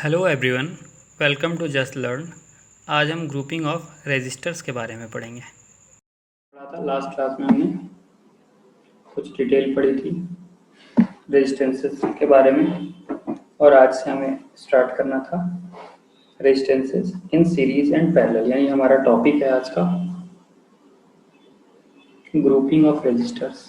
Hello everyone, welcome to just learn. आज हम grouping of registers के बारे में पढ़ेंगे। पढ़ा था लास्ट क्लास में हमने कुछ डिटेल पढ़ी थी रेजिस्टेंसेस के बारे में, और आज से हमें स्टार्ट करना था resistances in series and parallel, यानी हमारा टॉपिक है आज का grouping of resistors.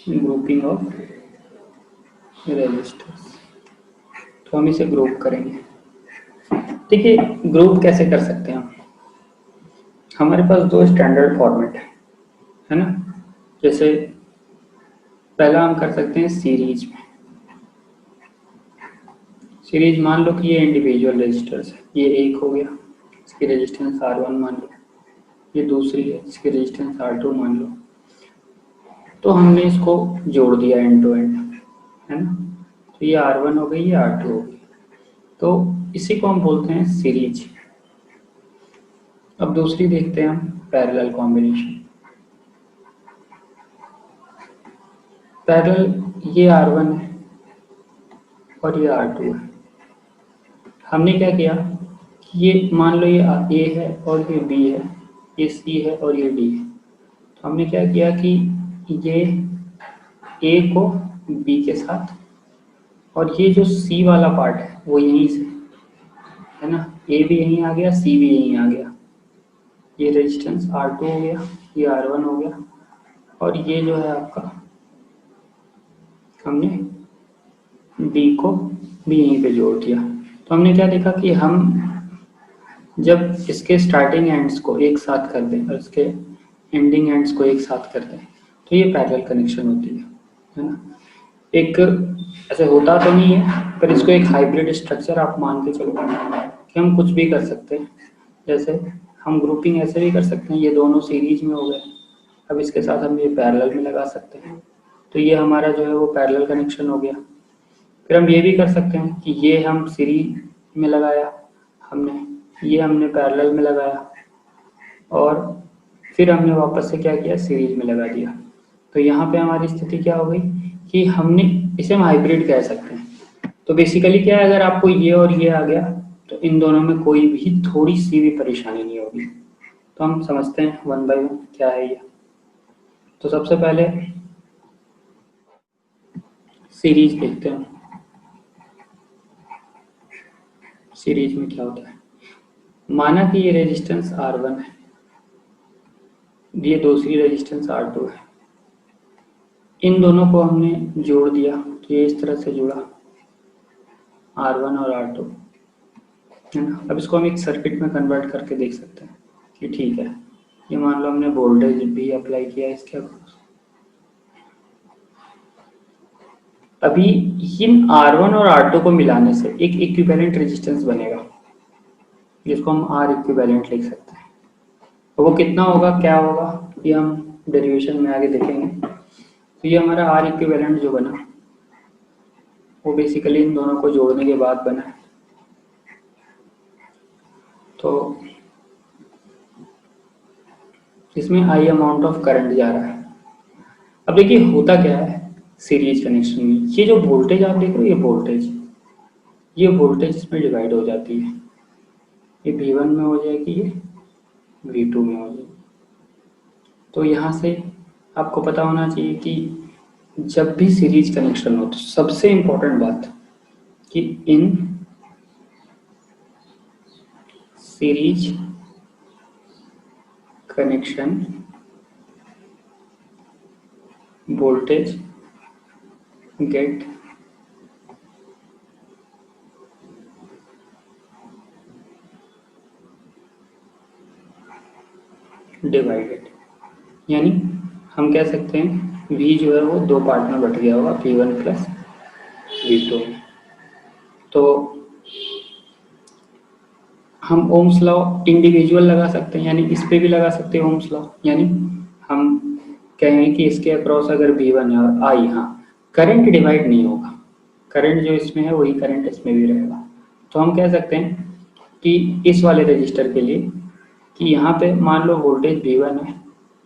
Grouping of resistors, तो हम इसे ग्रुप करेंगे। देखिए, ग्रुप कैसे कर सकते हैं हम। हमारे पास दो स्टैंडर्ड फॉर्मेट है ना। जैसे पहला हम कर सकते हैं सीरीज में। सीरीज मान लो कि ये इंडिविजुअल रजिस्टर्स है, ये एक हो गया, इसकी रेजिस्टेंस R1 मान लो, ये दूसरी है, इसकी रेजिस्टेंस R2 मान लो। तो हमने इसको जोड़ दिया एंड टू एंड, है ना। तो ये R1 हो गई, ये R2 हो गई, तो इसी को हम बोलते हैं सीरीज। अब दूसरी देखते हैं हम, पैरेलल कॉम्बिनेशन। पैरेलल, ये R1 है और ये R2 है। हमने क्या किया कि ये मान लो ये A है और ये B है, ये C है और ये D है। तो हमने क्या किया कि ये A को B के साथ, और ये जो C वाला पार्ट है वो यहीं से है ना, A भी यहीं आ गया, C भी यहीं आ गया। ये रेजिस्टेंस R2 हो गया, ये R1 हो गया, और ये जो है आपका, हमने B को भी यहीं पे जोड़ दिया। तो हमने क्या देखा कि हम जब इसके स्टार्टिंग एंड्स को एक साथ कर दें और इसके एंडिंग एंड्स को एक साथ कर दें तो ये पैरेलल कनेक्शन होती है ना। एक ऐसे होता तो नहीं है, पर इसको एक हाइब्रिड स्ट्रक्चर आप मान के चलो कि हम कुछ भी कर सकते हैं। जैसे हम ग्रुपिंग ऐसे भी कर सकते हैं, ये दोनों सीरीज में हो गए, अब इसके साथ हम ये पैरेलल में लगा सकते हैं, तो ये हमारा जो है वो पैरेलल कनेक्शन हो गया। फिर हम ये भी कर सकते हैं कि ये हम सीरीज में लगाया हमने, ये हमने पैरेलल में लगाया, और फिर हमने वापस से क्या किया, सीरीज में लगा दिया। तो यहाँ पे हमारी स्थिति क्या हो गई कि हमने इसे हम हाइब्रिड कह सकते हैं। तो बेसिकली क्या है, अगर आपको ये और ये आ गया तो इन दोनों में कोई भी थोड़ी सी भी परेशानी नहीं होगी। तो हम समझते हैं वन बाय वन क्या है ये। तो सबसे पहले सीरीज देखते हैं, सीरीज में क्या होता है। माना कि ये रेजिस्टेंस R1 है, ये दूसरी रेजिस्टेंस R2 है, इन दोनों को हमने जोड़ दिया तो ये इस तरह से जुड़ा, R1 और R2, है ना। अब इसको हम एक सर्किट में कन्वर्ट करके देख सकते हैं कि ठीक है, ये मान लो हमने वोल्टेज भी अप्लाई किया इसके अक्रॉस। अभी इन R1 और R2 को मिलाने से एक इक्विवेलेंट रेजिस्टेंस बनेगा, जिसको हम R इक्विवेलेंट लिख सकते हैं। तो वो कितना होगा, क्या होगा, ये हम डेरिवेशन में आगे देखेंगे। तो ये हमारा R इक्विवेलेंट जो बना वो बेसिकली इन दोनों को जोड़ने के बाद बना है। तो इसमें I अमाउंट ऑफ करंट जा रहा है। अब देखिए होता क्या है सीरीज कनेक्शन में, ये जो वोल्टेज आप देख रहे हो, ये वोल्टेज इसमें डिवाइड हो जाती है, ये V1 में हो जाएगी, ये V2 में हो जाएगी। तो यहाँ से आपको पता होना चाहिए कि जब भी सीरीज कनेक्शन हो तो सबसे इम्पोर्टेंट बात कि in series connection voltage gate divided, यानी हम कह सकते हैं V जो है वो दो पार्ट में बट गया होगा, V1 प्लस V2। तो हम ओम्स लॉ इंडिविजुअल लगा सकते हैं, यानी इस पे भी लगा सकते हैं ओम्स लॉ, यानी हम कहें कि इसके अक्रॉस अगर V1 है और I, हाँ करंट डिवाइड नहीं होगा, करंट जो इसमें है वही करंट इसमें भी रहेगा। तो हम कह सकते हैं कि इस वाले रजिस्टर के लिए कि यहाँ पे मान लो वोल्टेज V1 है,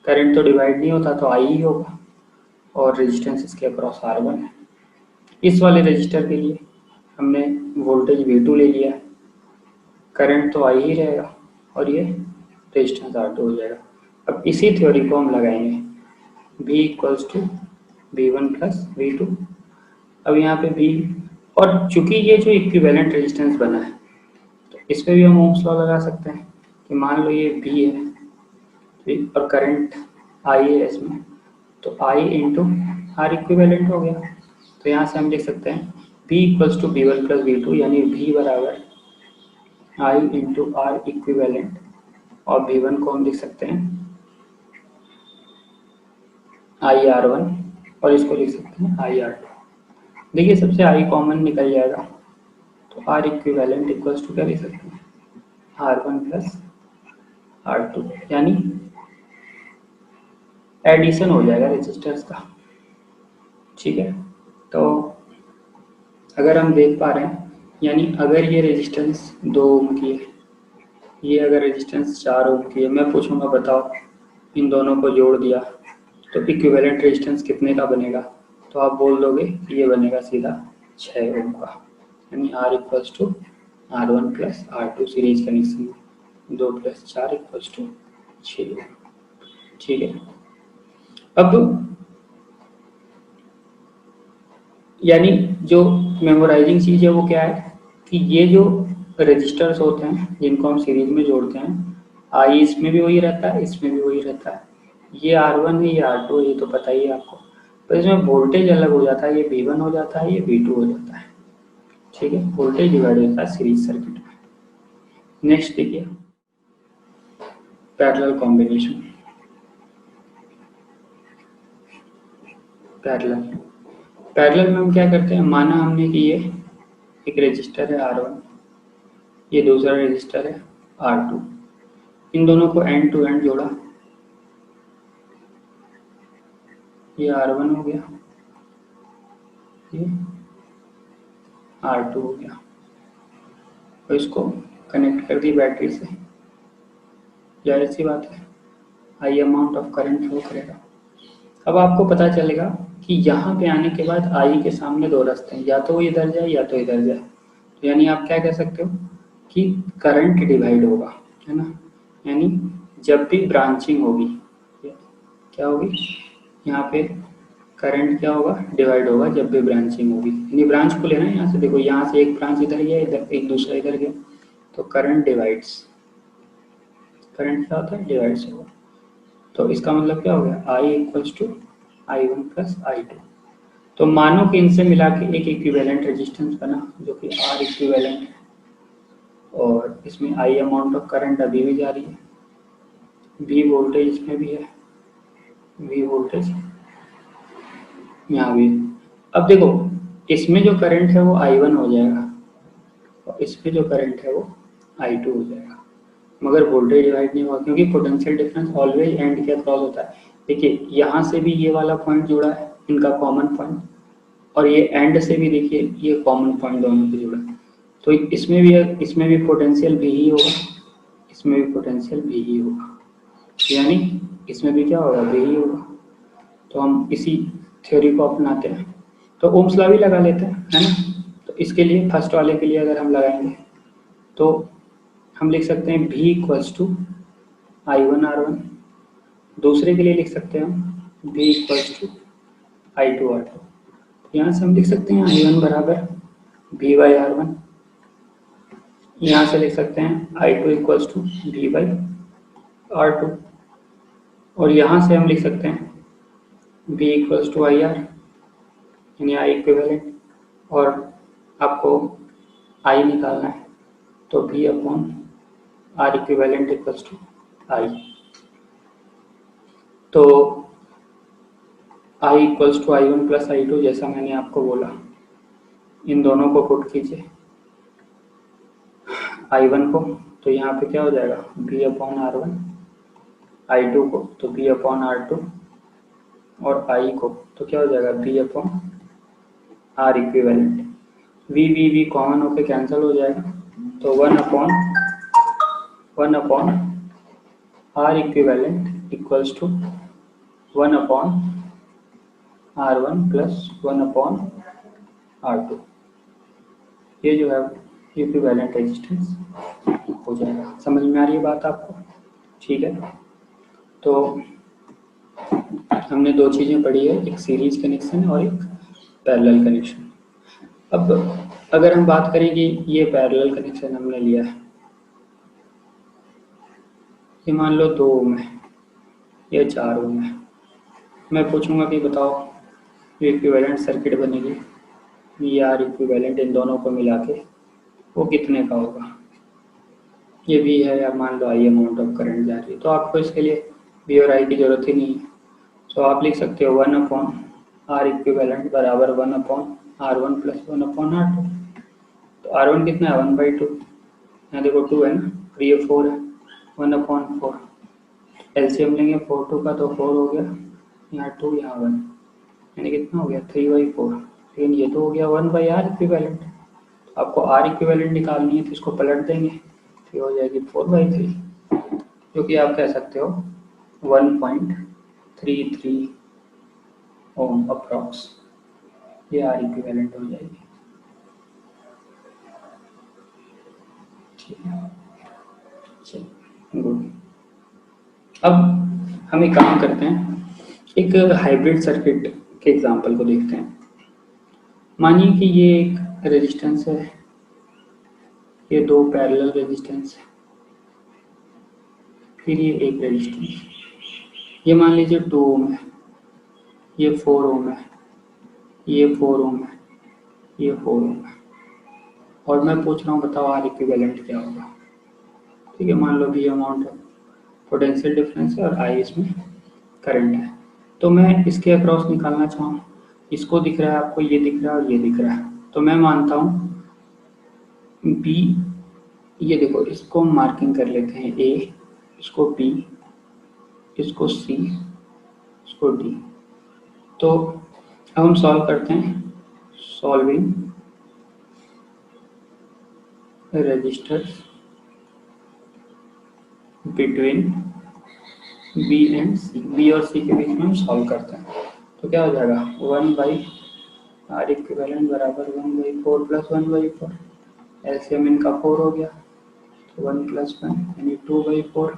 करंट तो डिवाइड नहीं होता तो I ही होगा, और रेजिस्टेंस इसके अक्रॉस R1 है। इस वाले रजिस्टर के लिए हमने वोल्टेज V2 ले लिया, करंट तो आई ही रहेगा और ये रेजिस्टेंस R2 हो जाएगा। अब इसी थ्योरी को हम लगाएंगे, V equals to V1 plus V2। अब यहाँ पे V, और चूंकि ये जो इक्विवेलेंट रेजिस्टेंस बना है तो इस पर भी हम ओम्स लॉ लगा सकते हैं कि मान लो ये V है, ठीक, और करंट I है इसमें, तो I इंटू आर इक्विवेलेंट हो गया। तो यहाँ से हम लिख सकते हैं V equals to V1 plus V2, यानी V बराबर I इंटू आर इक्विवेलेंट, और V1 को हम लिख सकते हैं IR1 और इसको लिख सकते हैं IR2। देखिए सबसे I कॉमन निकल जाएगा, तो R इक्विवेलेंट इक्वल्स टू क्या लिख सकते हैं R1 प्लस R2, यानी एडिशन हो जाएगा रेजिस्टर्स का। ठीक है, तो अगर हम देख पा रहे हैं, यानी अगर ये रेजिस्टेंस 2 ओम की है, ये अगर रेजिस्टेंस 4 ओम की है, मैं पूछूंगा बताओ इन दोनों को जोड़ दिया तो इक्विवेलेंट रेजिस्टेंस कितने का बनेगा, तो आप बोल दोगे कि ये बनेगा सीधा 6 ओम का, यानी R equals to R1 plus R2 series connection में 2 प्लस 4 इक्वल्स टू 6 ओम। ठीक है, अब यानी जो मेमोराइजिंग चीज़ है वो क्या है कि ये जो रजिस्टर्स होते हैं जिनको हम सीरीज में जोड़ते हैं, आई इसमें भी वही रहता है, इसमें भी वही रहता है, ये R1 है, ये R2 है, ये तो पता ही है आपको, पर इसमें वोल्टेज अलग हो जाता है, ये V1 हो जाता है, ये V2 हो जाता है। ठीक है, वोल्टेज डिवाइड होता है सीरीज सर्किट में। नेक्स्ट देखिए पैरेलल कॉम्बिनेशन। पैरेलल में हम क्या करते हैं, माना हमने कि ये एक रजिस्टर है R1, ये दूसरा रजिस्टर है R2, इन दोनों को एंड टू एंड जोड़ा, ये R1 हो गया, ये R2 हो गया, और इसको कनेक्ट कर दी बैटरी से, जाहिर सी बात है high amount of current flow करेगा। अब आपको पता चलेगा कि यहाँ पे आने के बाद आई के सामने 2 रास्ते हैं, या तो वो इधर जाए या तो इधर जाए, तो यानी आप क्या कह सकते हो कि करंट डिवाइड होगा, है ना, यानी जब भी ब्रांचिंग होगी क्या होगी, यहाँ पे करंट क्या होगा, डिवाइड होगा जब भी ब्रांचिंग होगी, यानी ब्रांच को लेना है यहाँ से, देखो यहाँ से एक ब्रांच इधर गया, इधर एक दूसरा इधर गया, तो करंट डिवाइड्स, करंट क्या होता है, डिवाइड्स होगा। तो इसका मतलब क्या हो गया, I equals to I1 plus I2। तो मानो कि इनसे मिला के एक इक्विवेलेंट रेजिस्टेंस बना जो कि R इक्विवेलेंट है, और इसमें I अमाउंट ऑफ करंट अभी भी जा रही है, V वोल्टेज इसमें भी है, V वोल्टेज यहाँ भी है। अब देखो इसमें जो करंट है वो I1 हो जाएगा और इसमें जो करंट है वो I2 हो जाएगा, मगर वोल्टेज डिवाइड नहीं हुआ क्योंकि पोटेंशियल डिफरेंस ऑलवेज एंड के अक्रॉस होता है। देखिए यहाँ से भी ये वाला पॉइंट जुड़ा है, इनका कॉमन पॉइंट, और ये एंड से भी देखिए ये कॉमन पॉइंट दोनों से जुड़ा है, तो इसमें भी पोटेंशियल भी ही होगा, इसमें भी पोटेंशियल भी ही होगा, यानी इसमें भी क्या होगा, भी ही होगा। तो हम इसी थ्योरी को अपनाते हैं, तो ओम्स लॉ भी लगा लेते हैं, है ना। तो इसके लिए फर्स्ट वाले के लिए अगर हम लगाएंगे तो हम लिख सकते हैं V equals to I1 R1, दूसरे के लिए लिख सकते हैं हम V equals to I2 R2। यहाँ से हम लिख सकते हैं I1 बराबर V बाई R1, यहाँ से लिख सकते हैं I2 equals to V by R2, और यहाँ से हम लिख सकते हैं V इक्वल्स टू IR, यानी I इक्विवेलेंट, और आपको I निकालना है तो V upon R equivalent equals to I। तो I equals to I1 plus I2, जैसा मैंने आपको बोला, इन दोनों को पुट कीजिए I1 को, तो यहाँ पे क्या हो जाएगा V अपॉन R1, I2 को तो V अपॉन R2, और I को तो क्या हो जाएगा V upon R equivalent. V common होकर कैंसिल हो जाएगा, तो 1 upon R equivalent equals to 1 upon R1 plus 1 upon R2, ये जो है इक्विवेलेंट रेजिस्टेंस हो जाएगा। समझ में आ रही है बात आपको? ठीक है, तो हमने दो चीज़ें पढ़ी है, एक सीरीज कनेक्शन और एक पैरेलल कनेक्शन। अब अगर हम बात करें कि ये पैरेलल कनेक्शन हमने लिया है, ये मान लो 2 ओम है, ये 4 ओम है। मैं पूछूंगा कि बताओ ये इक्विवेलेंट सर्किट बनेगी, ये आर इक्विवेलेंट इन दोनों को मिला के वो कितने का होगा? ये भी है, या मान लो आई अमाउंट ऑफ करंट जा रही है, तो आपको इसके लिए बी और आई की जरूरत ही नहीं है। तो आप लिख सकते हो 1 अपॉन आर इक्विवेलेंट बराबर 1 upon R1 plus 1 upon R2। तो R1 कितना है? 1/2। यहाँ देखो 2 है ना, और ये 4 है, 1 अपॉन 4। एलसीएम लेंगे 4 2 का तो 4 हो गया, यहाँ 2 यहाँ 1, यानी कितना हो गया? 3/4। लेकिन ये तो हो गया 1/R इक्विवेलेंट। आपको R इक्विवेलेंट निकालनी है तो इसको पलट देंगे, तो हो जाएगी 4/3, जो कि आप कह सकते हो 1.33 ओम अप्रॉक्स, ये R इक्विवेलेंट हो जाएगी। ठीक है, चलिए गुड। अब हम एक काम करते हैं, एक हाइब्रिड सर्किट के एग्जांपल को देखते हैं। मानिए कि ये एक रेजिस्टेंस है, ये दो पैरेलल रेजिस्टेंस है, फिर ये एक रेजिस्टेंस, ये मान लीजिए 2 ओम है, ये 4 ओम है, ये 4 ओम है, ये 4 ओम है, और मैं पूछ रहा हूँ बताओ आर इक्विवेलेंट क्या होगा? ठीक है, मान लो भी अमाउंट पोटेंशियल डिफरेंस है और आई इसमें करंट है। तो मैं इसके अक्रॉस निकालना चाहूँ, इसको दिख रहा है आपको, ये दिख रहा है और ये दिख रहा है, तो मैं मानता हूँ बी, ये देखो इसको मार्किंग कर लेते हैं, ए, इसको बी, इसको सी, इसको डी। तो अब हम सॉल्व करते हैं, solving resistors between B and C, B और सी के बीच में हम सॉल्व करते हैं। तो क्या हो जाएगा? 1/R इक्विवेलेंट बराबर 1/4 प्लस 1/4, एलसीएम इनका 4 हो गया, तो 1 + 1 यानी 2/4,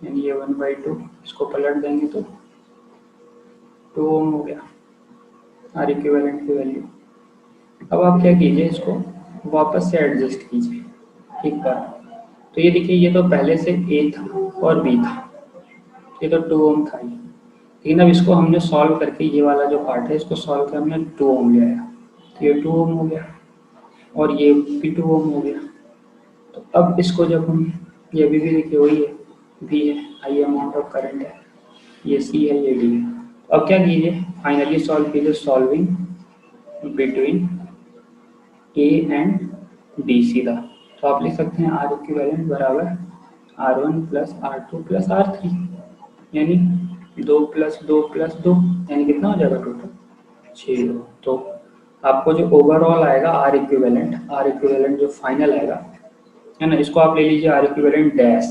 यानी ये 1/2, इसको पलट देंगे तो 2 ओम हो गया आर इक्विवेलेंट की वैल्यू। अब आप क्या कीजिए, इसको वापस से एडजस्ट कीजिए एक बार। तो ये देखिए, ये तो पहले से ए था और बी था, ये तो 2 ओम था ही, लेकिन अब इसको हमने सॉल्व करके ये वाला जो पार्ट है इसको सॉल्व कर हमने 2 ओम ले आया, तो ये 2 ओम हो गया और ये भी 2 ओम हो गया। तो अब इसको जब हम, ये भी देखिए वही है, बी है, आई अमाउंट ऑफ करंट है, ये सी है, ये डी है। तो अब क्या कीजिए, फाइनली सॉल्व कीजिए, solving between A and B सीधा। तो आप लिख सकते हैं आर इक्विवेलेंट बराबर R1 plus R2 plus R3, यानी 2 + 2 + 2, यानी कितना हो जाएगा टोटल? 6। तो आपको जो ओवरऑल आएगा आर इक्विवेलेंट जो फाइनल आएगा, है ना, इसको आप ले लीजिए आर इक्विवेलेंट डैश,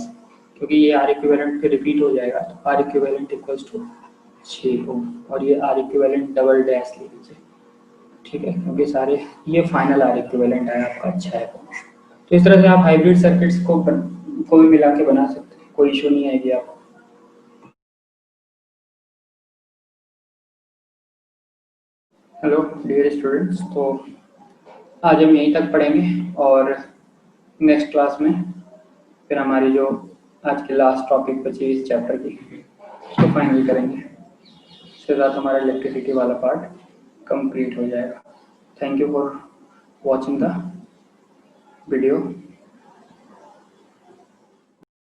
क्योंकि ये आर इक्विवेलेंट पे रिपीट हो जाएगा, तो आर इक्विवेलेंट इक्वल्स टू 6 ओम, और ये आर इक्विवेलेंट डबल डैश ले लीजिए, ठीक है, क्योंकि सारे ये फाइनल आर इक्विवेलेंट आया आपका 6 ओम। तो इस तरह से आप हाइब्रिड सर्किट्स को भी मिला के बना सकते हैं, कोई इशू नहीं आएगी आपको। हेलो डियर स्टूडेंट्स, तो आज हम यहीं तक पढ़ेंगे और नेक्स्ट क्लास में फिर हमारी जो आज की लास्ट टॉपिक बची इस चैप्टर की, उसको फाइनल करेंगे। इसके साथ हमारा इलेक्ट्रिसिटी वाला पार्ट कंप्लीट हो जाएगा। Thank you for watching the video.